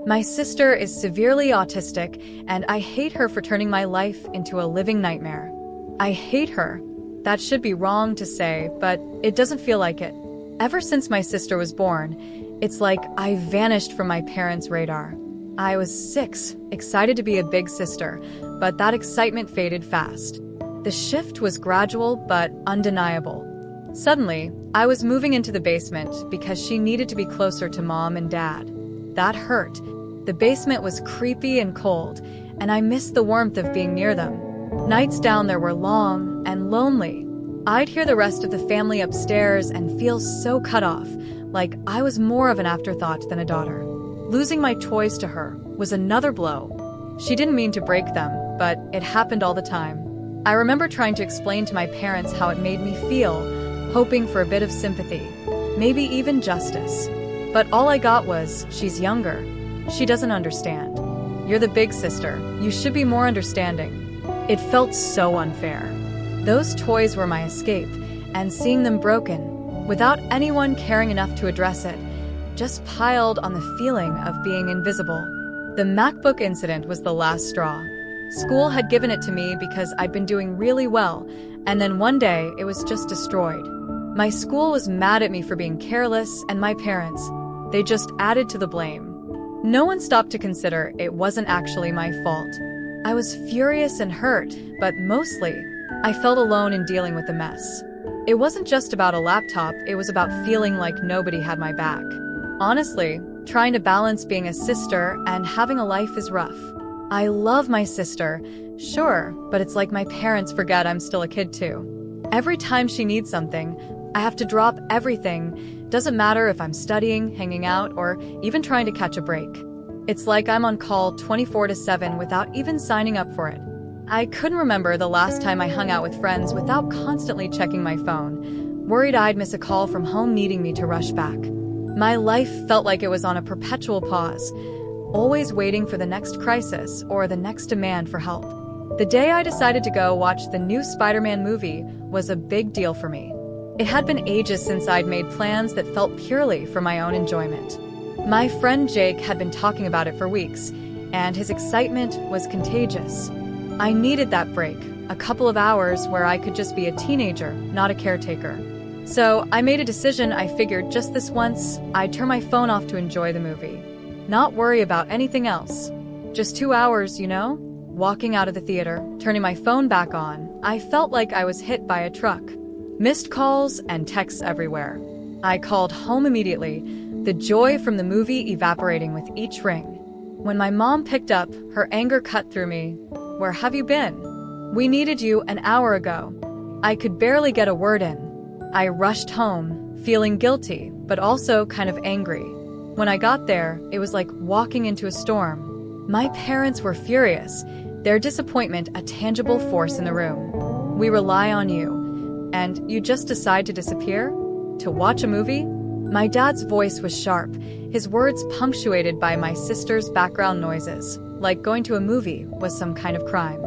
My sister is severely autistic, and I hate her for turning my life into a living nightmare. I hate her. That should be wrong to say, but it doesn't feel like it. Ever since my sister was born, it's like I vanished from my parents' radar. I was 6, excited to be a big sister, but that excitement faded fast. The shift was gradual but undeniable. Suddenly, I was moving into the basement because she needed to be closer to mom and dad. That hurt. The basement was creepy and cold, and I missed the warmth of being near them. Nights down there were long and lonely. I'd hear the rest of the family upstairs and feel so cut off, like I was more of an afterthought than a daughter. Losing my toys to her was another blow. She didn't mean to break them, but it happened all the time. I remember trying to explain to my parents how it made me feel, hoping for a bit of sympathy, maybe even justice. But all I got was, "She's younger. She doesn't understand. You're the big sister. You should be more understanding." It felt so unfair. Those toys were my escape, and seeing them broken, without anyone caring enough to address it, just piled on the feeling of being invisible. The MacBook incident was the last straw. School had given it to me because I'd been doing really well, and then one day it was just destroyed. My school was mad at me for being careless, and my parents, they just added to the blame. No one stopped to consider it wasn't actually my fault. I was furious and hurt, but mostly, I felt alone in dealing with the mess. It wasn't just about a laptop, it was about feeling like nobody had my back. Honestly, trying to balance being a sister and having a life is rough. I love my sister, sure, but it's like my parents forget I'm still a kid too. Every time she needs something, I have to drop everything. Doesn't matter if I'm studying, hanging out, or even trying to catch a break. It's like I'm on call 24/7 without even signing up for it. I couldn't remember the last time I hung out with friends without constantly checking my phone, worried I'd miss a call from home needing me to rush back. My life felt like it was on a perpetual pause, always waiting for the next crisis or the next demand for help. The day I decided to go watch the new Spider-Man movie was a big deal for me. It had been ages since I'd made plans that felt purely for my own enjoyment. My friend Jake had been talking about it for weeks, and his excitement was contagious. I needed that break, a couple of hours where I could just be a teenager, not a caretaker. So I made a decision. I figured just this once, I'd turn my phone off to enjoy the movie. Not worry about anything else. Just 2 hours, you know? Walking out of the theater, turning my phone back on, I felt like I was hit by a truck. Missed calls and texts everywhere. I called home immediately, the joy from the movie evaporating with each ring. When my mom picked up, her anger cut through me. "Where have you been? We needed you an hour ago." I could barely get a word in. I rushed home, feeling guilty, but also kind of angry. When I got there, it was like walking into a storm. My parents were furious, their disappointment a tangible force in the room. "We rely on you, and you just decide to disappear? To watch a movie?" My dad's voice was sharp, his words punctuated by my sister's background noises, like going to a movie was some kind of crime.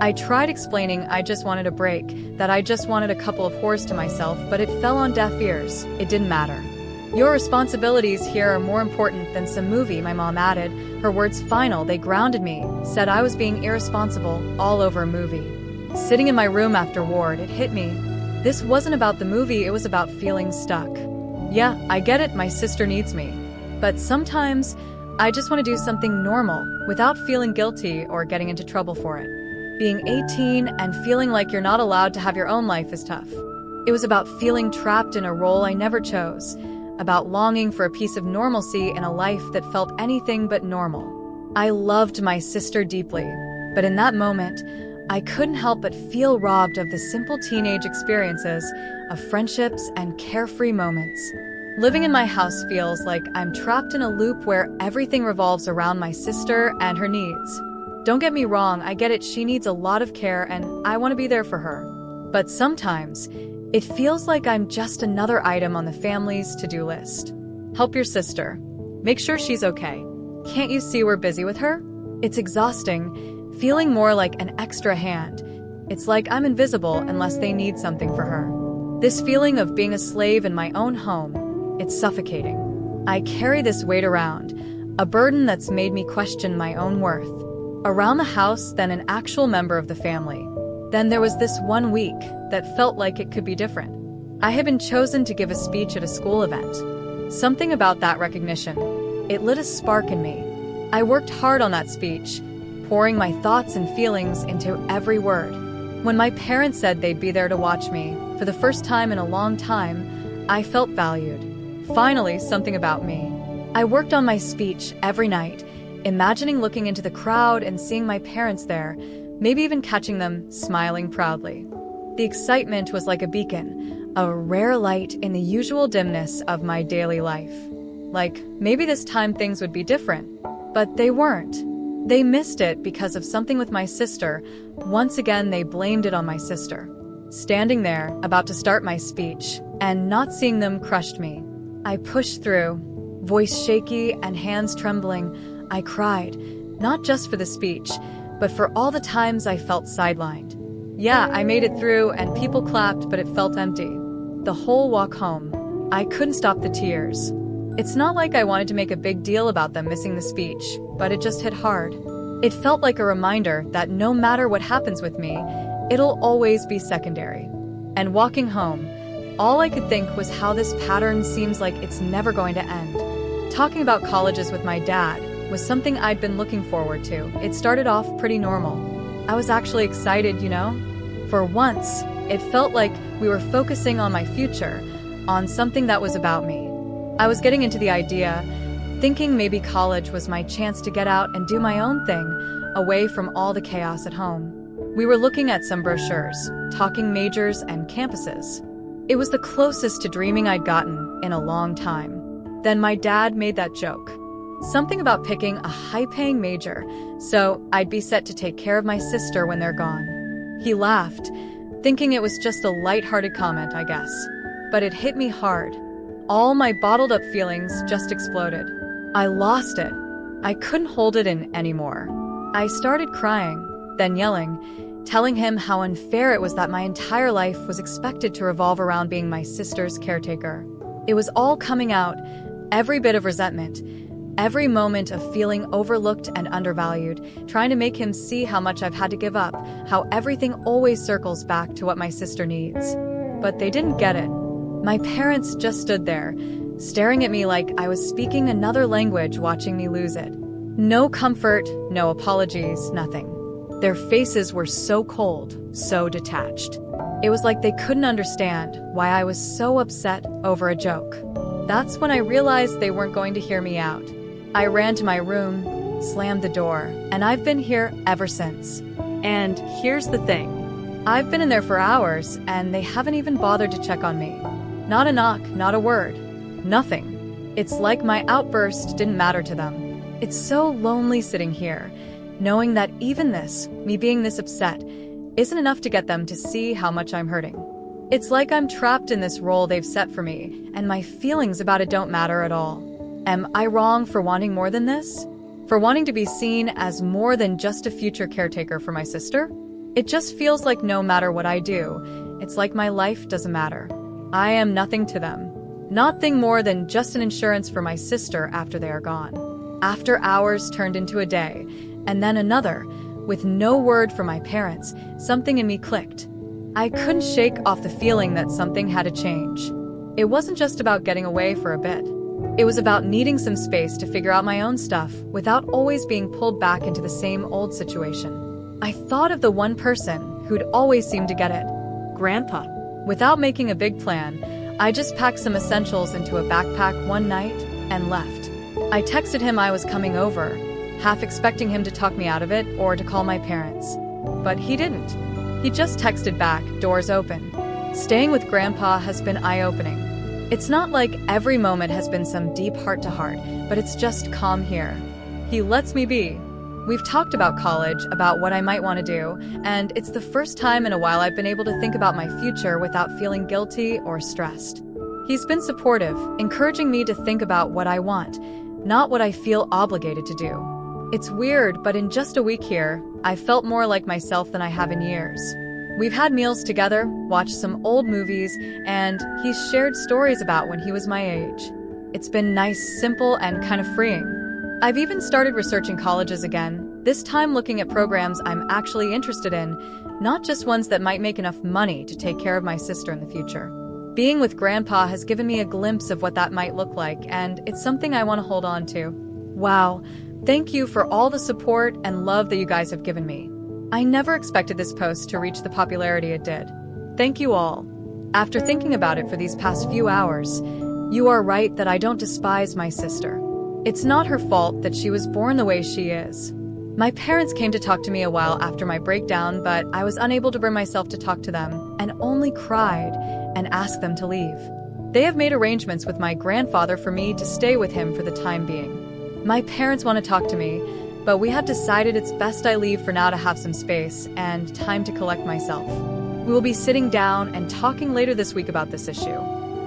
I tried explaining I just wanted a break, that I just wanted a couple of whores to myself, but it fell on deaf ears. It didn't matter. "Your responsibilities here are more important than some movie," my mom added, her words final. They grounded me, said I was being irresponsible all over a movie. Sitting in my room afterward, it hit me. This wasn't about the movie, it was about feeling stuck. Yeah, I get it, my sister needs me. But sometimes, I just want to do something normal, without feeling guilty or getting into trouble for it. Being 18 and feeling like you're not allowed to have your own life is tough. It was about feeling trapped in a role I never chose, about longing for a piece of normalcy in a life that felt anything but normal. I loved my sister deeply, but in that moment, I couldn't help but feel robbed of the simple teenage experiences of friendships and carefree moments. Living in my house feels like I'm trapped in a loop where everything revolves around my sister and her needs. Don't get me wrong, I get it, she needs a lot of care and I want to be there for her. But sometimes, it feels like I'm just another item on the family's to-do list. Help your sister. Make sure she's okay. Can't you see we're busy with her? It's exhausting, feeling more like an extra hand. It's like I'm invisible unless they need something for her. This feeling of being a slave in my own home, it's suffocating. I carry this weight around, a burden that's made me question my own worth. Around the house, then an actual member of the family. Then there was this one week that felt like it could be different. I had been chosen to give a speech at a school event. Something about that recognition, it lit a spark in me. I worked hard on that speech, pouring my thoughts and feelings into every word. When my parents said they'd be there to watch me, for the first time in a long time, I felt valued. Finally, something about me. I worked on my speech every night, imagining looking into the crowd and seeing my parents there, maybe even catching them smiling proudly. The excitement was like a beacon, a rare light in the usual dimness of my daily life. Like, maybe this time things would be different. But they weren't. They missed it because of something with my sister. Once again, they blamed it on my sister. Standing there, about to start my speech, and not seeing them crushed me. I pushed through, voice shaky and hands trembling. I cried, not just for the speech, but for all the times I felt sidelined. Yeah, I made it through and people clapped, but it felt empty. The whole walk home, I couldn't stop the tears. It's not like I wanted to make a big deal about them missing the speech, but it just hit hard. It felt like a reminder that no matter what happens with me, it'll always be secondary. And walking home, all I could think was how this pattern seems like it's never going to end. Talking about colleges with my dad was something I'd been looking forward to. It started off pretty normal. I was actually excited, you know? For once, it felt like we were focusing on my future, on something that was about me. I was getting into the idea, thinking maybe college was my chance to get out and do my own thing, away from all the chaos at home. We were looking at some brochures, talking majors and campuses. It was the closest to dreaming I'd gotten in a long time. Then my dad made that joke. Something about picking a high-paying major, so I'd be set to take care of my sister when they're gone. He laughed, thinking it was just a light-hearted comment, I guess. But it hit me hard. All my bottled-up feelings just exploded. I lost it. I couldn't hold it in anymore. I started crying, then yelling, telling him how unfair it was that my entire life was expected to revolve around being my sister's caretaker. It was all coming out, every bit of resentment, every moment of feeling overlooked and undervalued, trying to make him see how much I've had to give up, how everything always circles back to what my sister needs. But they didn't get it. My parents just stood there, staring at me like I was speaking another language, watching me lose it. No comfort, no apologies, nothing. Their faces were so cold, so detached. It was like they couldn't understand why I was so upset over a joke. That's when I realized they weren't going to hear me out. I ran to my room, slammed the door, and I've been here ever since. And here's the thing. I've been in there for hours, and they haven't even bothered to check on me. Not a knock, not a word. Nothing. It's like my outburst didn't matter to them. It's so lonely sitting here, knowing that even this, me being this upset, isn't enough to get them to see how much I'm hurting. It's like I'm trapped in this role they've set for me, and my feelings about it don't matter at all. Am I wrong for wanting more than this? For wanting to be seen as more than just a future caretaker for my sister? It just feels like no matter what I do, it's like my life doesn't matter. I am nothing to them. Nothing more than just an insurance for my sister after they are gone. After hours turned into a day, and then another, with no word from my parents, something in me clicked. I couldn't shake off the feeling that something had to change. It wasn't just about getting away for a bit. It was about needing some space to figure out my own stuff without always being pulled back into the same old situation. I thought of the one person who'd always seemed to get it, Grandpa. Without making a big plan, I just packed some essentials into a backpack one night and left. I texted him I was coming over, half expecting him to talk me out of it or to call my parents. But he didn't. He just texted back, doors open. Staying with Grandpa has been eye-opening. It's not like every moment has been some deep heart-to-heart, but it's just calm here. He lets me be. We've talked about college, about what I might want to do, and it's the first time in a while I've been able to think about my future without feeling guilty or stressed. He's been supportive, encouraging me to think about what I want, not what I feel obligated to do. It's weird, but in just a week here, I've felt more like myself than I have in years. We've had meals together, watched some old movies, and he's shared stories about when he was my age. It's been nice, simple, and kind of freeing. I've even started researching colleges again, this time looking at programs I'm actually interested in, not just ones that might make enough money to take care of my sister in the future. Being with Grandpa has given me a glimpse of what that might look like, and it's something I want to hold on to. Wow, thank you for all the support and love that you guys have given me. I never expected this post to reach the popularity it did. Thank you all. After thinking about it for these past few hours, you are right that I don't despise my sister. It's not her fault that she was born the way she is. My parents came to talk to me a while after my breakdown, but I was unable to bring myself to talk to them and only cried and asked them to leave. They have made arrangements with my grandfather for me to stay with him for the time being. My parents want to talk to me, but we have decided it's best I leave for now to have some space and time to collect myself. We will be sitting down and talking later this week about this issue.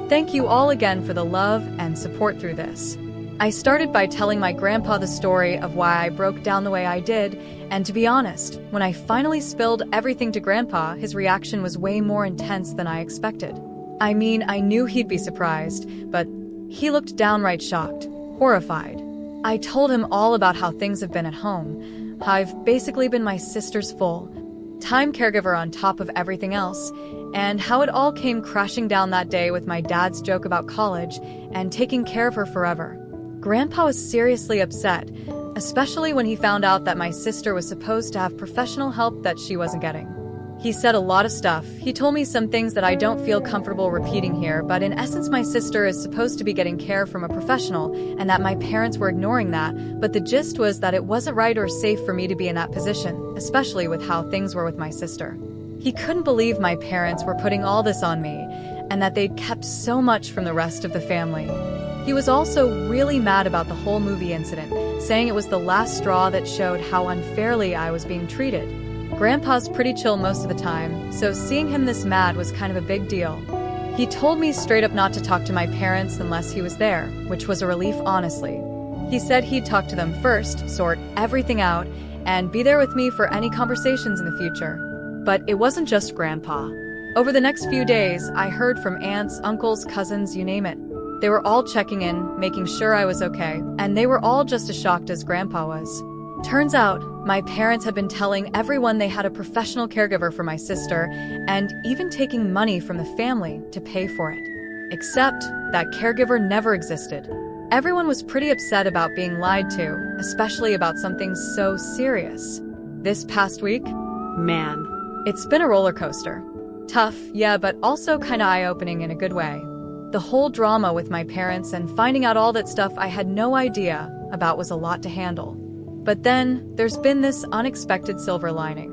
Thank you all again for the love and support through this. I started by telling my grandpa the story of why I broke down the way I did, and to be honest, when I finally spilled everything to Grandpa, his reaction was way more intense than I expected. I mean, I knew he'd be surprised, but he looked downright shocked, horrified. I told him all about how things have been at home. I've basically been my sister's full-time caregiver on top of everything else, and how it all came crashing down that day with my dad's joke about college and taking care of her forever. Grandpa was seriously upset, especially when he found out that my sister was supposed to have professional help that she wasn't getting. He said a lot of stuff. He told me some things that I don't feel comfortable repeating here, but in essence my sister is supposed to be getting care from a professional and that my parents were ignoring that, but the gist was that it wasn't right or safe for me to be in that position, especially with how things were with my sister. He couldn't believe my parents were putting all this on me and that they'd kept so much from the rest of the family. He was also really mad about the whole movie incident, saying it was the last straw that showed how unfairly I was being treated. Grandpa's pretty chill most of the time, so seeing him this mad was kind of a big deal. He told me straight up not to talk to my parents unless he was there, which was a relief, honestly. He said he'd talk to them first, sort everything out, and be there with me for any conversations in the future. But it wasn't just Grandpa. Over the next few days, I heard from aunts, uncles, cousins, you name it. They were all checking in, making sure I was okay, and they were all just as shocked as Grandpa was. Turns out, my parents had been telling everyone they had a professional caregiver for my sister, and even taking money from the family to pay for it. Except that caregiver never existed. Everyone was pretty upset about being lied to, especially about something so serious. This past week, man, it's been a roller coaster. Tough, yeah, but also kinda eye-opening in a good way. The whole drama with my parents and finding out all that stuff I had no idea about was a lot to handle. But then, there's been this unexpected silver lining.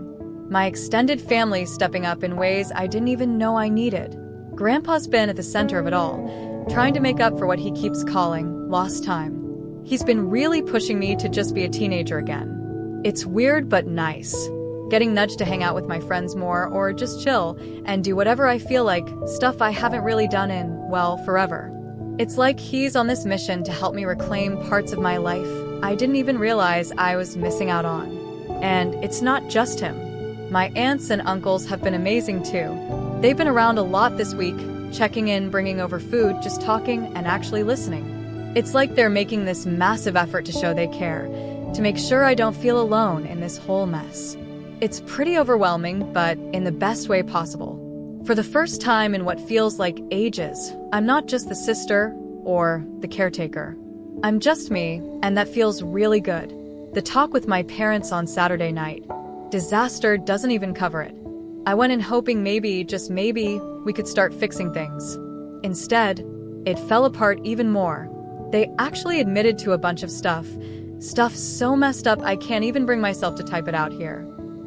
My extended family stepping up in ways I didn't even know I needed. Grandpa's been at the center of it all, trying to make up for what he keeps calling lost time. He's been really pushing me to just be a teenager again. It's weird but nice. Getting nudged to hang out with my friends more or just chill and do whatever I feel like, stuff I haven't really done in, well, forever. It's like he's on this mission to help me reclaim parts of my life I didn't even realize I was missing out on. And it's not just him. My aunts and uncles have been amazing too. They've been around a lot this week, checking in, bringing over food, just talking and actually listening. It's like they're making this massive effort to show they care, to make sure I don't feel alone in this whole mess. It's pretty overwhelming, but in the best way possible. For the first time in what feels like ages, I'm not just the sister or the caretaker. I'm just me, and that feels really good. The talk with my parents on Saturday night. Disaster doesn't even cover it. I went in hoping maybe, just maybe, we could start fixing things. Instead, it fell apart even more. They actually admitted to a bunch of stuff so messed up I can't even bring myself to type it out here.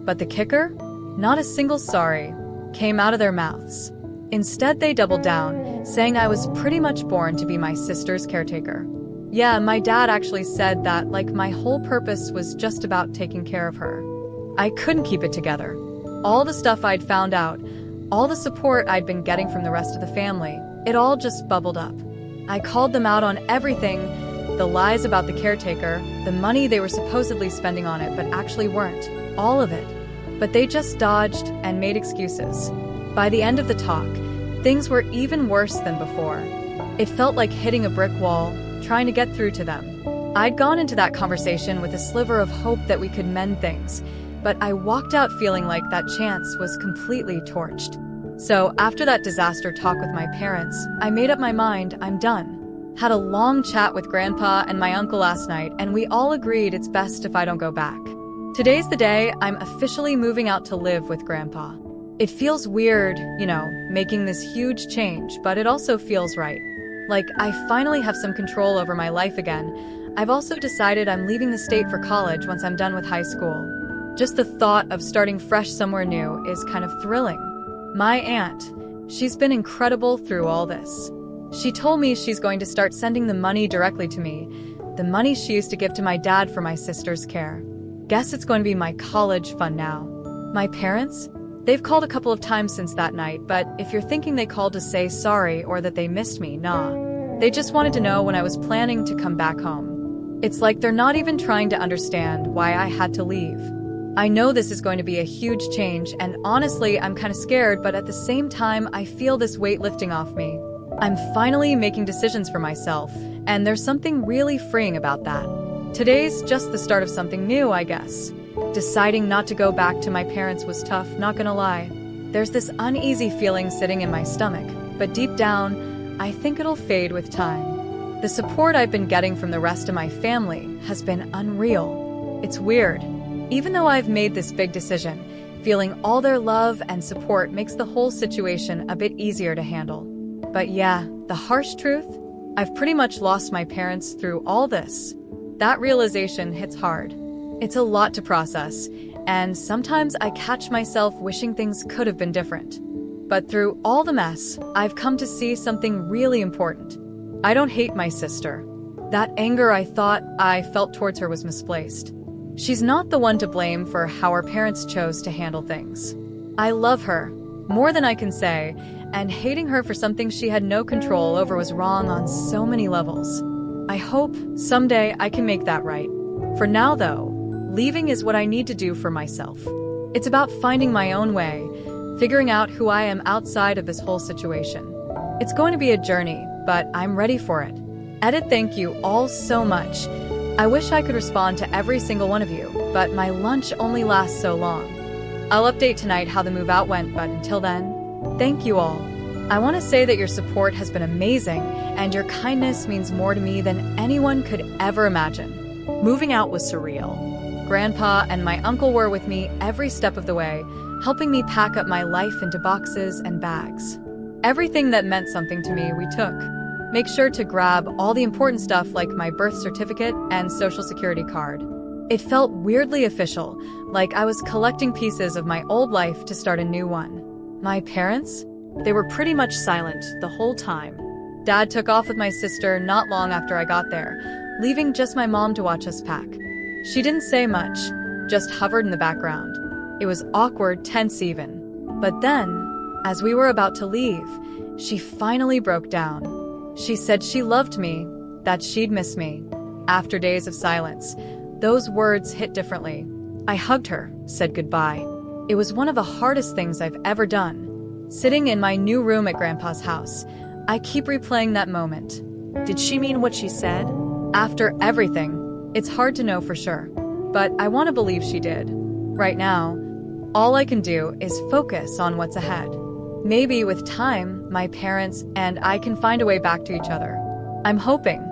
But the kicker? Not a single sorry came out of their mouths. Instead, they doubled down, saying I was pretty much born to be my sister's caretaker. Yeah, my dad actually said that, like, my whole purpose was just about taking care of her. I couldn't keep it together. All the stuff I'd found out, all the support I'd been getting from the rest of the family, it all just bubbled up. I called them out on everything, the lies about the caretaker, the money they were supposedly spending on it but actually weren't, all of it. But they just dodged and made excuses. By the end of the talk, things were even worse than before. It felt like hitting a brick wall, trying to get through to them. I'd gone into that conversation with a sliver of hope that we could mend things, but I walked out feeling like that chance was completely torched. So after that disaster talk with my parents, I made up my mind I'm done. Had a long chat with Grandpa and my uncle last night, and we all agreed it's best if I don't go back. Today's the day I'm officially moving out to live with Grandpa. It feels weird, making this huge change, but it also feels right. Like I finally have some control over my life again. I've also decided I'm leaving the state for college once I'm done with high school. Just the thought of starting fresh somewhere new is kind of thrilling. My aunt, she's been incredible through all this. She told me she's going to start sending the money directly to me, the money she used to give to my dad for my sister's care. Guess it's going to be my college fund now. My parents? They've called a couple of times since that night, but if you're thinking they called to say sorry or that they missed me, nah. They just wanted to know when I was planning to come back home. It's like they're not even trying to understand why I had to leave. I know this is going to be a huge change, and honestly, I'm kind of scared, but at the same time, I feel this weight lifting off me. I'm finally making decisions for myself, and there's something really freeing about that. Today's just the start of something new, I guess. Deciding not to go back to my parents was tough, not gonna lie. There's this uneasy feeling sitting in my stomach, but deep down, I think it'll fade with time. The support I've been getting from the rest of my family has been unreal. It's weird. Even though I've made this big decision, feeling all their love and support makes the whole situation a bit easier to handle. But yeah, the harsh truth? I've pretty much lost my parents through all this. That realization hits hard. It's a lot to process, and sometimes I catch myself wishing things could have been different. But through all the mess, I've come to see something really important. I don't hate my sister. That anger I thought I felt towards her was misplaced. She's not the one to blame for how her parents chose to handle things. I love her, more than I can say, and hating her for something she had no control over was wrong on so many levels. I hope someday I can make that right. For now, though, leaving is what I need to do for myself. It's about finding my own way, figuring out who I am outside of this whole situation. It's going to be a journey, but I'm ready for it. Edit, thank you all so much. I wish I could respond to every single one of you, but my lunch only lasts so long. I'll update tonight how the move out went, but until then, thank you all. I want to say that your support has been amazing, and your kindness means more to me than anyone could ever imagine. Moving out was surreal. Grandpa and my uncle were with me every step of the way, helping me pack up my life into boxes and bags. Everything that meant something to me, we took. Make sure to grab all the important stuff like my birth certificate and social security card. It felt weirdly official, like I was collecting pieces of my old life to start a new one. My parents? They were pretty much silent the whole time. Dad took off with my sister not long after I got there, leaving just my mom to watch us pack. She didn't say much, just hovered in the background. It was awkward, tense even. But then, as we were about to leave, she finally broke down. She said she loved me, that she'd miss me. After days of silence, those words hit differently. I hugged her, said goodbye. It was one of the hardest things I've ever done. Sitting in my new room at Grandpa's house, I keep replaying that moment. Did she mean what she said? After everything, it's hard to know for sure, but I want to believe she did. Right now, all I can do is focus on what's ahead. Maybe with time, my parents and I can find a way back to each other. I'm hoping.